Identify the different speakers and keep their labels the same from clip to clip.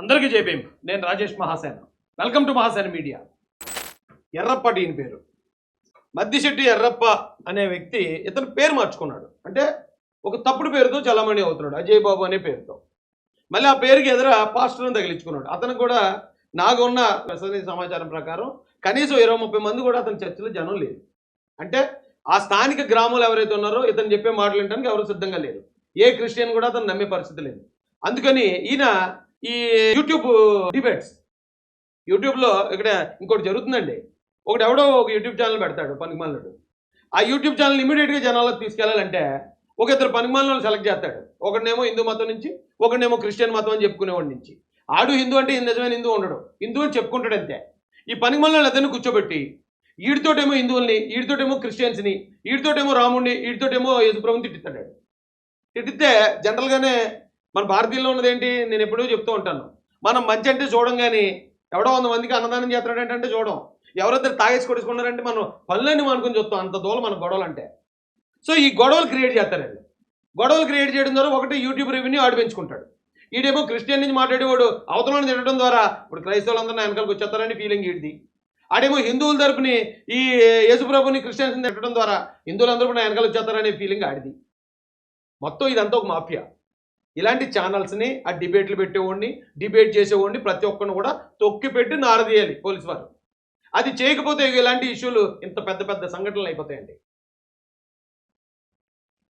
Speaker 1: అందరికీ జైభీం. నేను Rajesh Mahasena. Welcome to Mahasena media. Errappa ఈయన పేరు. మద్దిశెట్టి ఎర్రప్ప అనే వ్యక్తి ఇతను పేరు మార్చుకున్నాడు. అంటే ఒక తప్పుడు పేరుతో చలామణి అవుతున్నాడు, అజయ్ బాబు అనే పేరుతో. మళ్ళీ ఆ పేరుకి ఎదుర పాస్టర్ని తగిలించుకున్నాడు. అతను కూడా నాకున్న సమాచారం ప్రకారం కనీసం 20-30 మంది కూడా అతని చర్చలో జనం లేదు. అంటే ఆ స్థానిక గ్రామాలు ఎవరైతే ఉన్నారో ఇతను చెప్పే మాటలు వినడానికి ఎవరు సిద్ధంగా లేరు. ఏ క్రిస్టియన్ కూడా అతను నమ్మే పరిస్థితి లేదు. అందుకని ఈయన ఈ యూట్యూబ్ డిబేట్స్, యూట్యూబ్లో ఇక్కడ ఇంకోటి జరుగుతుందండి. ఎవడో ఒక యూట్యూబ్ ఛానల్ పెడతాడు పనికిమాలినడు. ఆ యూట్యూబ్ ఛానల్ ఇమీడియట్గా జనాలకు తీసుకెళ్లాలంటే ఒక ఇద్దరు పనికిమాలను సెలెక్ట్ చేస్తాడు. ఒకడినేమో హిందూ మతం నుంచి, ఒకడినేమో క్రిస్టియన్ మతం అని చెప్పుకునేవాడి నుంచి. ఆడు హిందూ అంటే నిజమైన హిందూ ఉండడు, హిందూ అని చెప్పుకుంటాడు అంతే. ఈ పనికిమాలను ఇద్దరిని కూర్చోబెట్టి వీడితోటేమో హిందువుల్ని, వీడితోటేమో క్రిస్టియన్స్ని, వీడితోటేమో రాముడిని, వీడితోటేమో యేసుప్రభుని తిట్టిస్తాడు. తిట్టిస్తే జనరల్గానే మన భారతీయుల్లో ఉన్నది ఏంటి, నేను ఎప్పుడూ చెప్తూ ఉంటాను, మనం మంచి అంటే చూడం, కానీ ఎవడో 100 మందికి అన్నదానం చేస్తున్నాడు అంటే చూడం. ఎవరైతే తాగేసి కొట్టుకున్నారంటే మనం పనులన్నీ అనుకుని చూస్తాం. అంత దూరం మన గొడవలు అంటే. సో ఈ గొడవలు క్రియేట్ చేస్తారండి. గొడవలు క్రియేట్ చేయడం ద్వారా ఒకటి యూట్యూబ్ రెవెన్యూ ఆడు పెంచుకుంటాడు. ఈడేమో క్రిస్టియన్ నుంచి మాట్లాడేవాడు అవతలను తినడం ద్వారా ఇప్పుడు క్రైస్తవులందరూ వెనకాలకు వచ్చేస్తారని ఫీలింగ్ ఈడిది. ఆడేమో హిందువుల తరపుని ఈ యేసుప్రభుని క్రిస్టియన్స్ని తిట్టడం ద్వారా హిందువులందరూ కూడా వెనకాల వచ్చేస్తారనే ఫీలింగ్ ఆడిది. మొత్తం ఇదంతా ఒక మాఫియా. ఇలాంటి ఛానల్స్ని, ఆ డిబేట్లు పెట్టేవాడిని, డిబేట్ చేసేవాడిని ప్రతి ఒక్కరిని కూడా తొక్కి పెట్టి నారదీయాలి పోలీసు వారు. అది చేయకపోతే ఇలాంటి ఇష్యూలు ఇంత పెద్ద పెద్ద సంఘటనలు అయిపోతాయండి.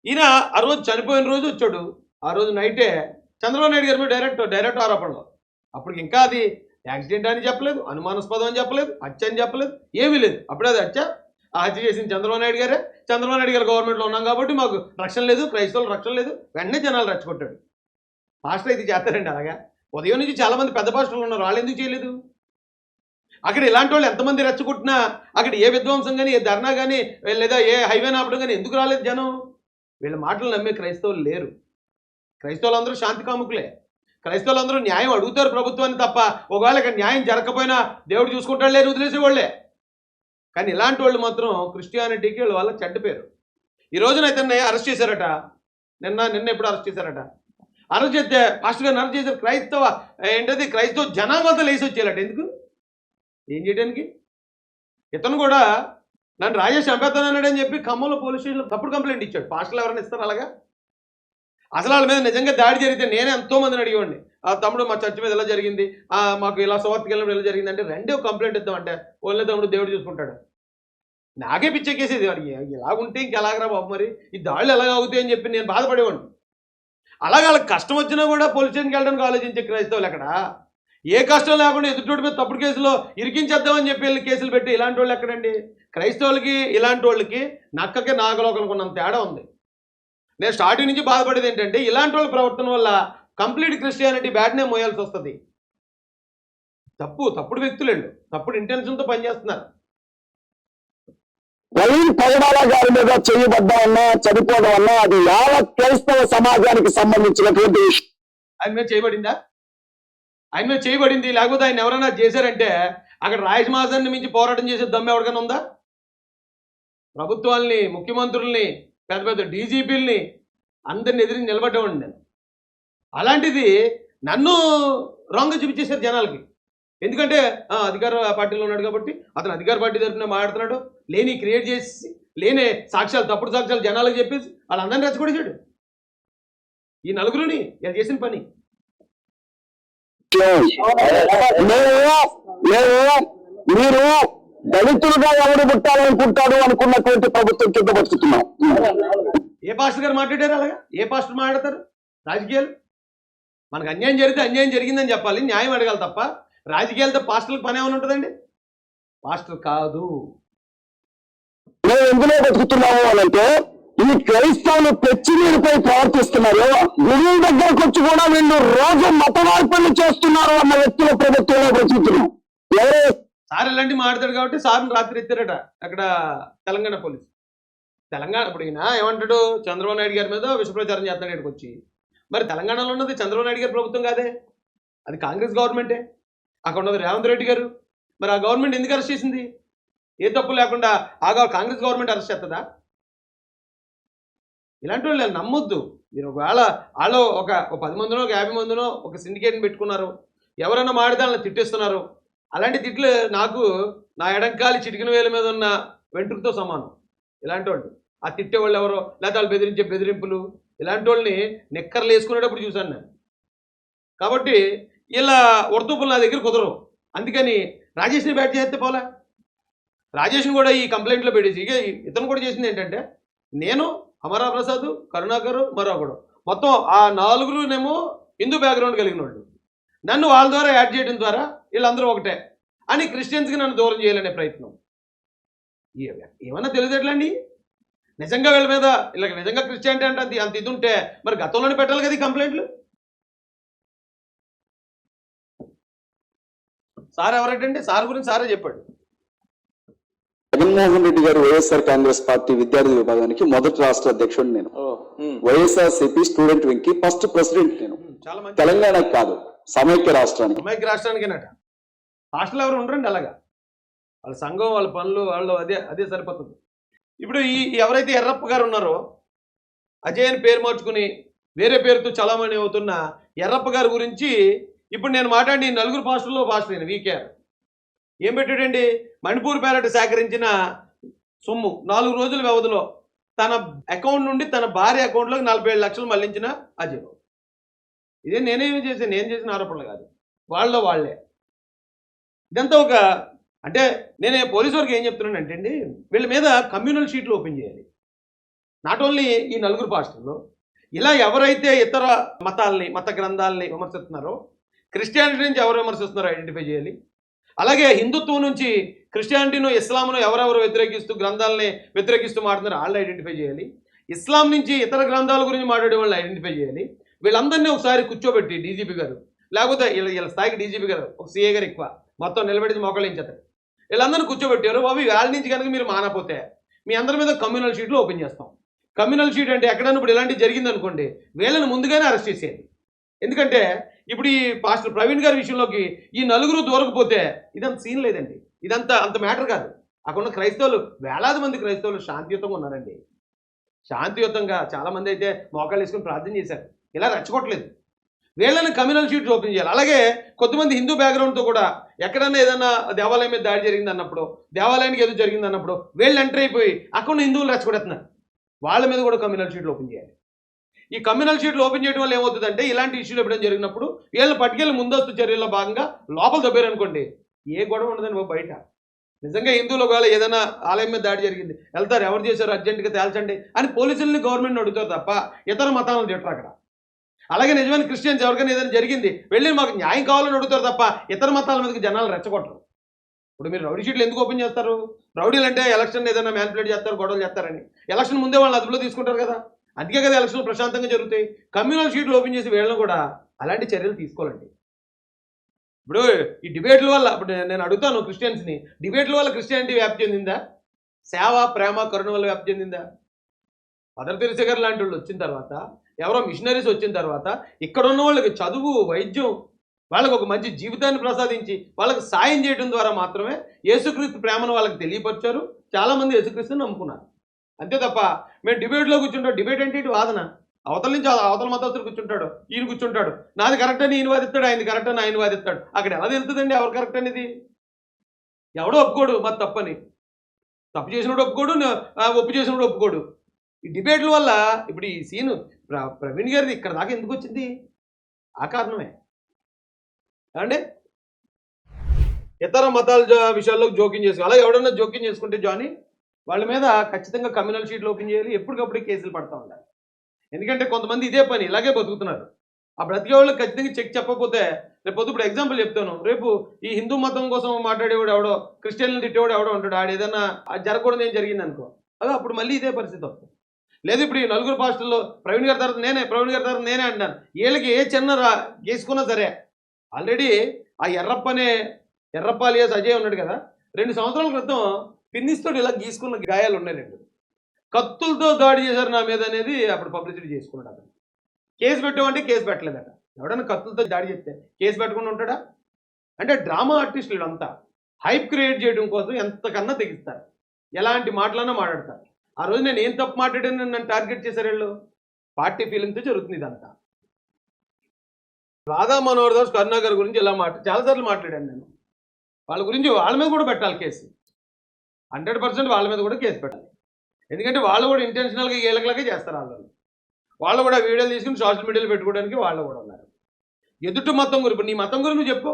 Speaker 1: ఈయన ఆ రోజు చనిపోయిన రోజు వచ్చాడు. ఆ రోజు నైటే చంద్రబాబు నాయుడు గారి మీద డైరెక్ట్ ఆరోపణలు. అప్పటికి ఇంకా అది యాక్సిడెంట్ అని చెప్పలేదు, అనుమానాస్పదం అని చెప్పలేదు, హత్య అని చెప్పలేదు, ఏమీ లేదు. అప్పుడే అది హత్య. ఆ హత్య చేసింది చంద్రబాబు నాయుడు గారే. చంద్రబాబు నాయుడు గారు గవర్నమెంట్లో ఉన్నాం కాబట్టి మాకు రక్షణ లేదు, క్రైస్తవులు రక్షణ లేదు, వెంటనే జనాలు రెచ్చగొట్టాడు. పాస్టర్ అయితే చేస్తారండి అలాగా. ఉదయం నుంచి చాలామంది పెద్ద పాస్టర్లు ఉన్నారు, వాళ్ళు ఎందుకు చేయలేదు? అక్కడ ఇలాంటి వాళ్ళు ఎంతమంది రెచ్చగొట్టినా అక్కడ ఏ విధ్వంసం కానీ, ఏ ధర్నా కానీ, లేదా ఏ హైవే ఆపడం కానీ ఎందుకు రాలేదు జనం? వీళ్ళ మాటలు నమ్మే క్రైస్తవులు లేరు. క్రైస్తవులందరూ శాంతి కాముకులే. క్రైస్తవులందరూ న్యాయం అడుగుతారు ప్రభుత్వాన్ని తప్ప, ఒకవేళ ఇక్కడ న్యాయం జరగకపోయినా దేవుడు చూసుకుంటాడు లేని వదిలేసేవాళ్లే. కానీ ఇలాంటి వాళ్ళు మాత్రం క్రిస్టియానిటీకి వీళ్ళ వాళ్ళ చెడ్డ పేరు. ఈ రోజున ఇతన్ని అరెస్ట్ చేశారట. నిన్న ఎప్పుడు అరెస్ట్ చేశారట? అరెస్ట్ చేస్తే పాస్టర్ గారిని అరెస్ట్ చేశారు. క్రైస్తవ జనాంగంతా లేచి వచ్చేయాలట. ఎందుకు? ఏం చేయడానికి? ఇతను కూడా నన్ను రాజేష్ చంపేస్తానన్నాడని చెప్పి ఖమ్మంలో పోలీస్ స్టేషన్లో తప్పుడు కంప్లైంట్ ఇచ్చాడు. పాస్టర్లు ఎవరైనా ఇస్తారు అలాగా? అసలు వాళ్ళ మీద నిజంగా దాడి జరిగితే నేనే ఎంతోమందిని అడిగేవాడిని, తమ్ముడు మా చర్చ్ మీద ఎలా జరిగింది, మాకు ఇలా సువార్తకి వెళ్ళినప్పుడు ఎలా జరిగింది అంటే, రెండే ఒక కంప్లైంట్ ఇద్దామంటే ఓన్లీ తమ్ముడు దేవుడు చూసుకుంటాడు. నాకే పిచ్చెక్కేసేది. వాడికి ఇలాగుంటే ఇంకెలాగరా బాబు, మరి ఈ దాడులు ఎలాగ అవుతాయి అని చెప్పి నేను బాధపడేవాడిని. అలాగే వాళ్ళకి కష్టం వచ్చినా కూడా పోలీస్ స్టేషన్కి వెళ్ళడానికి ఆలోచించే క్రైస్తవులు ఎక్కడ? ఏ కష్టం లేకుండా ఎదుటి మీద తప్పుడు కేసులో ఇరికించేద్దామని చెప్పి వెళ్ళి కేసులు పెట్టి ఇలాంటి వాళ్ళు ఎక్కడండి? క్రైస్తవులకి ఇలాంటి వాళ్ళకి నక్కకి నాగలోకలకు ఉన్నంత తేడా ఉంది. నేను స్టార్టింగ్ నుంచి బాధపడేది ఏంటంటే, ఇలాంటి వాళ్ళ ప్రవర్తన వల్ల కంప్లీట్ క్రిస్టియానిటీ బ్యాడ్ నేమ్ మోయాల్సి వస్తుంది. తప్పుడు వ్యక్తులండి, తప్పుడు ఇంటెన్షన్తో పనిచేస్తున్నారు.
Speaker 2: ప్రవీణ్ పగడాల గారి మీద చేయబడ్డా ఉన్నా, చనిపోవడం వల్ల అది యావత్ క్రైస్తవ సమాజానికి సంబంధించినటువంటి విషయం.
Speaker 1: ఆయన మీద చేయబడిందా? ఆయన మీద చేయబడింది. లేకపోతే ఆయన ఎవరైనా చేశారంటే అక్కడ రాజమాసాన్ని మించి పోరాటం చేసే దమ్ము ఎవరికైనా ఉందా? ప్రభుత్వాల్ని, ముఖ్యమంత్రుల్ని, పెద్ద పెద్ద డీజీపీలని అందరిని ఎదిరించి నిలబడ్డేవాడిని నేను. అలాంటిది నన్ను రాంగ్గా చూపించేశారు జనాలకి. ఎందుకంటే అధికార పార్టీలో ఉన్నాడు కాబట్టి అతను అధికార పార్టీ తరఫున మాట్లాడుతున్నాడు, లేని క్రియేట్ చేసి లేనే సాక్ష్యాలు, తప్పుడు సాక్ష్యాలు జనాలకు చెప్పేసి వాళ్ళందరినీ రెచ్చగొట్టేశాడు. ఈ నలుగురిని ఇలా చేసిన పని.
Speaker 2: మీరు దళితులుగా ఎవరు పుట్టాలనుకుంటాడు అనుకున్నటువంటి ప్రభుత్వం కింద బతుకుతున్నాం.
Speaker 1: ఏ పాస్టర్ గారు మాట్లాడారు అలాగా? ఏ పాస్టర్ మాట్లాడతారు? రాజకీయాలు మనకు అన్యాయం జరిగితే అన్యాయం జరిగిందని చెప్పాలి, న్యాయం అడగాలి తప్ప రాజకీయాలతో పాస్టర్లకు పని ఏమైనా ఉంటుందండి? పాస్టర్ కాదు.
Speaker 2: మేము ఎందులో బతుకుతున్నాము అనంటే, ఈ క్రైస్తవులు పెచ్చి నీరుపై ప్రవర్తిస్తున్నారు. గురువుల దగ్గరకు వచ్చి కూడా వీళ్ళు రోజు మత మార్పులు చేస్తున్నారు అన్న వ్యక్తుల ప్రభుత్వంలో బ్రతుకుతున్నాం.
Speaker 1: సార్ ఇలాంటి మాట్లాడతాడు కాబట్టి సార్ని రాత్రి ఎత్తారట అక్కడ తెలంగాణ పోలీసు. తెలంగాణ ఇప్పుడు ఈయన ఏమంటాడు, చంద్రబాబు నాయుడు గారి మీద విషప్రచారం చేస్తాడు ఇక్కడికి వచ్చి. మరి తెలంగాణలో ఉన్నది చంద్రబాబు నాయుడు గారి ప్రభుత్వం కాదే, అది కాంగ్రెస్ గవర్నమెంటే. అక్కడ ఉన్నది రేవంత్ రెడ్డి గారు. మరి ఆ గవర్నమెంట్ ఎందుకు అరెస్ట్ చేసింది? ఏ తప్పు లేకుండా కాంగ్రెస్ గవర్నమెంట్ అరెస్ట్ చేస్తుందా? ఇలాంటి వాళ్ళు నమ్మొద్దు మీరు. ఒకవేళ వాళ్ళు ఒక 10 మందినో, ఒక 50 మందినో ఒక సిండికేట్ని పెట్టుకున్నారు, ఎవరైనా మాడితే వాళ్ళని తిట్టేస్తున్నారు. అలాంటి తిట్లు నాకు నా ఎడంకాలి చిటికిన వేల మీద ఉన్న వెంట్రుకతో సమానం. ఇలాంటి వాళ్ళు ఆ తిట్టేవాళ్ళు ఎవరో, లేకపోతే వాళ్ళు బెదిరించే బెదిరింపులు, ఇలాంటి వాళ్ళని నిక్కర్లు వేసుకునేటప్పుడు చూశాను నేను. కాబట్టి ఇలా ఉడతూపులు నా దగ్గర కుదరవు. అందుకని రాజేష్ని బ్యాట్ చేస్తే పోలే, రాజేష్ని కూడా ఈ కంప్లైంట్లో పెట్టేసి ఇక ఇతను కూడా చేసింది ఏంటంటే, నేను అమరా ప్రసాద్, కరుణాకర్, మరొకడు, మొత్తం ఆ నలుగురునేమో హిందూ బ్యాక్గ్రౌండ్ కలిగిన వాళ్ళు, నన్ను వాళ్ళ ద్వారా యాడ్ చేయడం ద్వారా వీళ్ళందరూ ఒకటే అని క్రిస్టియన్స్కి నన్ను దూరం చేయాలనే ప్రయత్నం. ఏమన్నా తెలియదట్లండి? నిజంగా వీళ్ళ మీద ఇలా నిజంగా క్రిస్టియానిటీ అంటే అంత ఇది ఉంటే మరి గతంలోనే పెట్టాలి కదా ఈ కంప్లైంట్లు. సార్ ఎవరంటే సార్ గురించి సారే చెప్పాడు.
Speaker 2: జగన్మోహన్ రెడ్డి గారు వైఎస్ఆర్ కాంగ్రెస్ పార్టీ విద్యార్థి విభాగానికి మొదటి రాష్ట్ర అధ్యక్షుడు నేను. వైఎస్ఆర్ సిపి స్టూడెంట్ వింగ్ కి ఫస్ట్ ప్రెసిడెంట్ నేను.
Speaker 1: చాలా మంది
Speaker 2: తెలంగాణకి కాదు, సమైక్య రాష్ట్రానికేనట.
Speaker 1: హాస్టల్ ఎవరు ఉండరండి అలాగా, వాళ్ళ సంఘం, వాళ్ళ పనులు, వాళ్ళు అదే సరిపోతుంది. ఇప్పుడు ఈ ఎవరైతే ఎర్రప్ప గారు ఉన్నారో, అజయ్ అని పేరు మార్చుకుని వేరే పేరుతో చలామణి అవుతున్న ఎర్రప్ప గారి గురించి ఇప్పుడు నేను మాట్లాడి నలుగురు పాస్టర్లో పాస్టర్ నేను వీకేఆర్ ఏం పెట్టాడండి, మణిపూర్ పేరట సేకరించిన సొమ్ము 4 రోజుల వ్యవధిలో తన అకౌంట్ నుండి తన భార్య అకౌంట్లోకి 47 లక్షలు మళ్లించిన అజయ్ బాబు. ఇదే నేనేమి చేశాను, నేను చేసిన ఆరోపణలు కాదు, వాళ్ళే. ఇదంతా ఒక అంటే నేను పోలీసు వరకు ఏం చెప్తున్నానంటే అండి, వీళ్ళ మీద కమ్యూనల్ షీట్లు ఓపెన్ చేయాలి. నాట్ ఓన్లీ ఈ నలుగురు పాస్టర్లు, ఇలా ఎవరైతే ఇతర మతాల్ని, మత గ్రంథాలని విమర్శిస్తున్నారో, క్రిస్టియానిటీ నుంచి ఎవరు విమర్శిస్తున్నారో ఐడెంటిఫై చేయాలి. అలాగే హిందుత్వం నుంచి క్రిస్టియానిటీను, ఇస్లాంను ఎవరెవరు వ్యతిరేకిస్తూ గ్రంథాలని వ్యతిరేకిస్తూ మాట్లాడుతున్నారో వాళ్ళు ఐడెంటిఫై చేయాలి. ఇస్లాం నుంచి ఇతర గ్రంథాల గురించి మాట్లాడే వాళ్ళని ఐడెంటిఫై చేయాలి. వీళ్ళందరినీ ఒకసారి కూర్చోబెట్టి డీజీపీ గారు, లేకపోతే వీళ్ళ స్థాయికి డీజీపీ గారు, ఒక సీఏ గారు ఎక్కువ, మొత్తం నిలబెట్టి మోకలించేస్తారు. వీళ్ళందరినీ కూర్చోబెట్టారు. అవి వాళ్ళ నుంచి కనుక మీరు మానపోతే మీ అందరి మీద కమ్యూనల్ షీట్లు ఓపెన్ చేస్తాం. కమ్యూనల్ షీట్ అంటే ఎక్కడన్నా ఇప్పుడు ఇలాంటివి జరిగింది అనుకోండి, వీళ్ళని ముందుగానే అరెస్ట్ చేసేది. ఎందుకంటే ఇప్పుడు ఈ పాస్టర్ ప్రవీణ్ గారి విషయంలోకి ఈ నలుగురు దూరకపోతే ఇదంత సీన్ లేదండి, ఇదంతా అంత మ్యాటర్ కాదు. అక్కడ ఉన్న క్రైస్తవులు, వేలాది మంది క్రైస్తవులు శాంతియుతంగా ఉన్నారండి. శాంతియుతంగా చాలామంది అయితే మోకాళ్ళు వేసుకుని ప్రార్థన చేశారు. ఇలా రెచ్చగొట్టలేదు. వీళ్ళని కమ్యూనల్ షీట్లు ఓపెన్ చేయాలి. అలాగే కొంతమంది హిందూ బ్యాక్గ్రౌండ్తో కూడా ఎక్కడన్నా ఏదైనా దేవాలయం మీద దాడి జరిగింది అన్నప్పుడు, దేవాలయానికి ఏదో జరిగింది అన్నప్పుడు వీళ్ళు ఎంటర్ అయిపోయి అక్కడ హిందువులు రెచ్చగొడుతున్నారు. వాళ్ళ మీద కూడా కమ్యూనల్ షీట్లు ఓపెన్ చేయాలి. ఈ కమ్యూనల్ షీట్లు ఓపెన్ చేయడం వల్ల ఏమవుతుందంటే, ఇలాంటి ఇష్యూలు ఎప్పుడైనా జరిగినప్పుడు వీళ్ళని పట్టుకెళ్ళి ముందస్తు చర్యల్లో భాగంగా లోపల దొబ్బారనుకోండి, ఏ గొడవ ఉండదండి బయట. నిజంగా హిందువులు ఒకవేళ ఏదైనా ఆలయం మీద దాడి జరిగింది, వెళ్తారు, ఎవరు చేశారు అర్జెంటుగా తేల్చండి అని పోలీసుల్ని, గవర్నమెంట్ని అడుగుతారు తప్ప ఇతర మతాలను తిట్టరు అక్కడ. అలాగే నిజమైన క్రిస్టియన్స్ ఎవరికైనా ఏదైనా జరిగింది వెళ్ళి మాకు న్యాయం కావాలని అడుగుతారు తప్ప ఇతర మతాల మీదకి జనాలు రెచ్చగొట్టరు. ఇప్పుడు మీరు రౌడీ షీట్లు ఎందుకు ఓపెన్ చేస్తారు? రౌడీలు అంటే ఎలక్షన్ ఏదైనా మ్యానిపులేట్ చేస్తారు, గొడవలు చేస్తారని. ఎలక్షన్ ముందే వాళ్ళని అదుపులో తీసుకుంటారు కదా, అందుకే కదా ఎలక్షన్లు ప్రశాంతంగా జరుగుతాయి. కమ్యూనల్ షీట్లు ఓపెన్ చేసి వీళ్ళని కూడా అలాంటి చర్యలు తీసుకోవాలండి. ఇప్పుడు ఈ డిబేట్ల వల్ల, ఇప్పుడు నేను అడుగుతాను క్రిస్టియన్స్ని, డిబేట్ల వల్ల క్రిస్టియానిటీ వ్యాప్తి చెందిందా? సేవ, ప్రేమ, కరుణ వల్ల వ్యాప్తి చెందిందా? మదర్ తెరెసా గారు లాంటి వాళ్ళు వచ్చిన తర్వాత, ఎవరో మిషనరీస్ వచ్చిన తర్వాత ఇక్కడ ఉన్న వాళ్ళకి చదువు, వైద్యం, వాళ్ళకి ఒక మంచి జీవితాన్ని ప్రసాదించి వాళ్ళకి సాయం చేయడం ద్వారా మాత్రమే యేసుక్రీస్తు ప్రేమను వాళ్ళకి తెలియపరిచారు. చాలామంది యేసుక్రీస్తుని నమ్ముకున్నారు. అంతే తప్ప మేము డిబేట్లో కూర్చుంటాం. డిబేట్ అంటే ఇటు వాదన, అవతల నుంచి అవతల మతస్థుడు కూర్చుంటాడు, ఈయన కూర్చుంటాడు, నాది కరెక్ట్ అని ఈయన వాదిస్తాడు, ఆయనది కరెక్ట్ అని ఆయన వాదిస్తాడు. అక్కడ ఎలా తెలుస్తుందండి ఎవరు కరెక్ట్ అనేది? ఎవడో ఒప్పుకోడు మరి తప్పని. తప్పు చేసినప్పుడు ఒప్పుకోడు, ఒప్పు చేసినప్పుడు ఒప్పుకోడు. ఈ డిబేట్ల వల్ల ఇప్పుడు ఈ సీను ప్రవీణ్ గారిది ఇక్కడ దాకా ఎందుకు వచ్చింది? ఆ కారణమే అంటే ఇతర మతాల విషయాల్లో జోక్యం చేసుకోవాలి. అలా ఎవడన్నా జోక్యం చేసుకుంటే జాని వాళ్ళ మీద ఖచ్చితంగా కమ్యూనల్ షీట్లు ఓపెన్ చేయాలి. ఎప్పటికప్పుడు కేసులు పడతా ఉండాలి. ఎందుకంటే కొంతమంది ఇదే పని ఇలాగే బతుకుతున్నారు. ఆ బ్రతికే వాళ్ళకి ఖచ్చితంగా చెక్ చెప్పకపోతే రేపు పొద్దు, ఇప్పుడు ఎగ్జాంపుల్ చెప్తాను, రేపు ఈ హిందూ మతం కోసం మాట్లాడేవాడు ఎవడో, క్రిస్టియన్లు తిట్టేవాడు ఎవడో ఉంటాడు, ఆడు ఏదైనా జరగకూడదు ఏం జరిగింది అనుకో, అదో అప్పుడు మళ్ళీ ఇదే పరిస్థితి వస్తుంది. లేదు ఇప్పుడు ఈ నలుగురు పాస్టర్లో ప్రవీణ్ గారి తర్వాత నేనే అంటాను. వీళ్ళకి ఏ చిన్న గీసుకున్నా సరే, ఆల్రెడీ ఆ ఎర్రప్ప అలియాస్ అజయ్ ఉన్నాడు కదా, 2 సంవత్సరాల క్రితం పిన్నిస్తో ఇలా గీసుకున్న గాయాలు ఉన్నాయి. 2 కత్తులతో దాడి చేశారు నా మీద అనేది అప్పుడు పబ్లిసిటీ చేసుకున్నాడు. అతను కేసు పెట్టామంటే కేసు పెట్టలేదట. ఎవడన్నా కత్తులతో దాడి చేస్తే కేసు పెట్టకుండా ఉంటాడా? అంటే డ్రామా ఆర్టిస్టులు అంతా హైప్ క్రియేట్ చేయడం కోసం ఎంతకన్నా తెగిస్తారు, ఎలాంటి మాటలన్నా మాట్లాడతారు. ఆ రోజు నేను ఏం తప్పు మాట్లాడాను నన్ను టార్గెట్ చేశారు వీళ్ళు. పార్టీ ఫీలింగ్తో జరుగుతుంది ఇదంతా. రాధా మనోహర్ దాస్ కరుణాకర్ గురించి ఇలా చాలాసార్లు మాట్లాడాను నేను. వాళ్ళ గురించి వాళ్ళ మీద కూడా పెట్టాలి కేసు. 100% వాళ్ళ మీద కూడా కేసు పెట్టాలి. ఎందుకంటే వాళ్ళు కూడా ఇంటెన్షనల్గా ఏళ్ళకలాగే చేస్తారు. వాళ్ళు కూడా వీడియోలు తీసుకుని సోషల్ మీడియాలో పెట్టుకోవడానికి వాళ్ళు కూడా ఉన్నారు. ఎదుటి మతం గురించి, నీ మతం గురించి నువ్వు చెప్పు.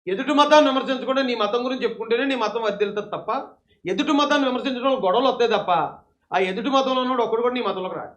Speaker 1: ఎదుటి మతాన్ని విమర్శించకుండా నీ మతం గురించి చెప్పుకుంటేనే నీ మతం వర్ధిల్లుతుంది తప్ప, ఎదుటి మతాన్ని విమర్శించడం గొడవలు వస్తాయి తప్ప, ఆ ఎదుటి మతంలో ఉన్నవాడు ఒక్కడు కూడా నీ మతంలోకి రాడు.